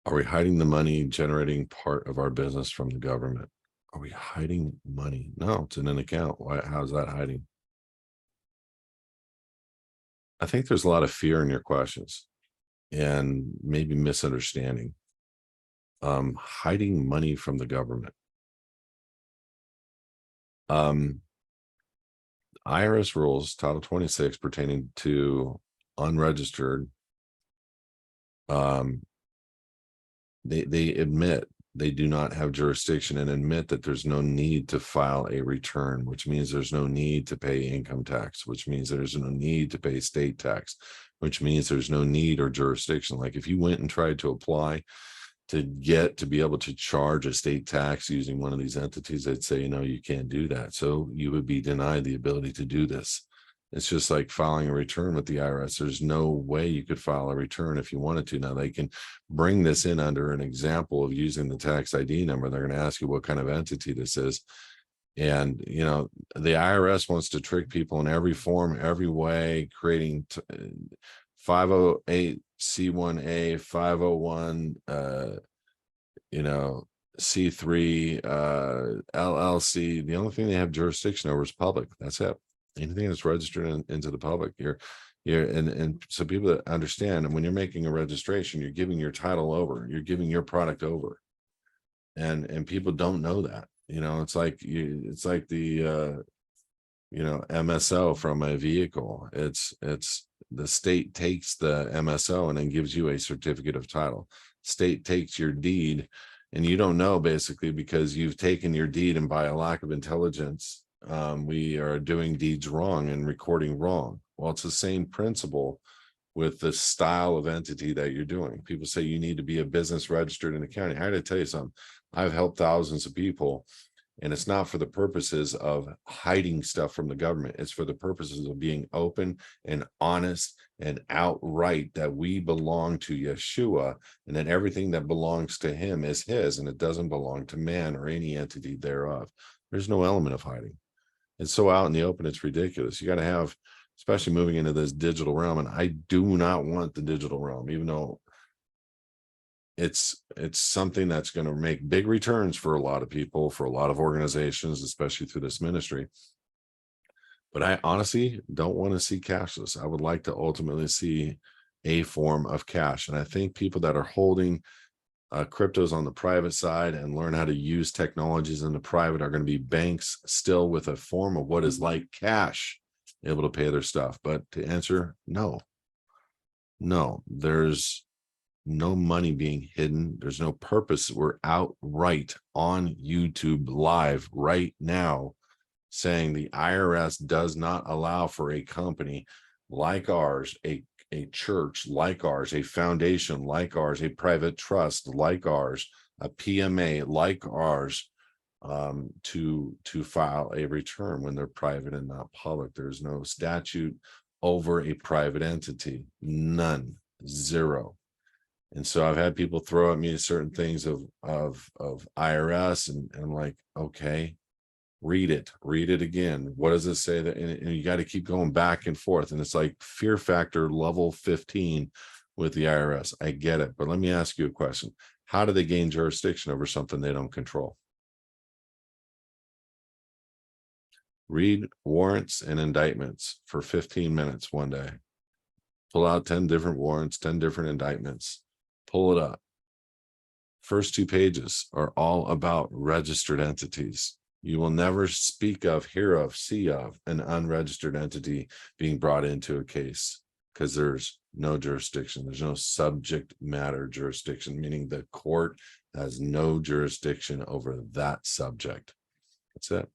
Are we hiding the money generating part of our business from the government? Are we hiding money? No, it's in an account. Why? How's that hiding? I think there's a lot of fear in your questions and maybe misunderstanding. Hiding money from the government. Um, IRS rules, Title 26, pertaining to unregistered. Um, they admit they do not have jurisdiction and admit that there's no need to file a return, which means there's no need to pay income tax, which means there's no need to pay state tax, which means there's no need or jurisdiction. Like if you went and tried to apply to get to be able to charge a state tax using one of these entities, they'd say, no, you can't do that. So you would be denied the ability to do this. It's just like filing a return with the IRS. There's no way you could file a return if you wanted to. Now they can bring this in under an example of using the tax ID number. They're going to ask you what kind of entity this is. And, the IRS wants to trick people in every form, every way, creating 508 C1A, 501, C3, LLC. The only thing they have jurisdiction over is public. That's it. Anything that's registered into the public, and so people that understand, and when you're making a registration, you're giving your title over, you're giving your product over, and people don't know that. It's like the MSO from a vehicle. It's the state takes the MSO and then gives you a certificate of title. State takes your deed and you don't know, basically, because you've taken your deed, and by a lack of intelligence, we are doing deeds wrong and recording wrong. Well, it's the same principle with the style of entity that you're doing. People say you need to be a business registered in the county. I got to tell you something. I've helped thousands of people, and it's not for the purposes of hiding stuff from the government. It's for the purposes of being open and honest and outright that we belong to Yeshua, and that everything that belongs to him is his, and it doesn't belong to man or any entity thereof. There's no element of hiding. It's so out in the open, it's ridiculous. You got to have, especially moving into this digital realm, and I do not want the digital realm, even though it's something that's going to make big returns for a lot of people, for a lot of organizations, especially through this ministry. But I honestly don't want to see cashless. I would like to ultimately see a form of cash. And I think people that are holding cryptos on the private side and learn how to use technologies in the private are going to be banks still with a form of what is like cash, able to pay their stuff. But to answer, no, there's no money being hidden. There's no purpose. We're outright on YouTube live right now saying the IRS does not allow for a company like ours, a church like ours, a foundation like ours, a private trust like ours, a PMA like ours, to file a return when they're private and not public. There's no statute over a private entity. None. Zero. And so I've had people throw at me certain things of IRS, and I'm like, okay, read it again. What does it say? That, and you got to keep going back and forth. And it's like fear factor level 15 with the IRS. I get it. But let me ask you a question. How do they gain jurisdiction over something they don't control? Read warrants and indictments for 15 minutes one day. Pull out 10 different warrants, 10 different indictments. Pull it up. First 2 pages are all about registered entities. You will never speak of, hear of, see of an unregistered entity being brought into a case, because there's no jurisdiction. There's no subject matter jurisdiction, meaning the court has no jurisdiction over that subject. That's it.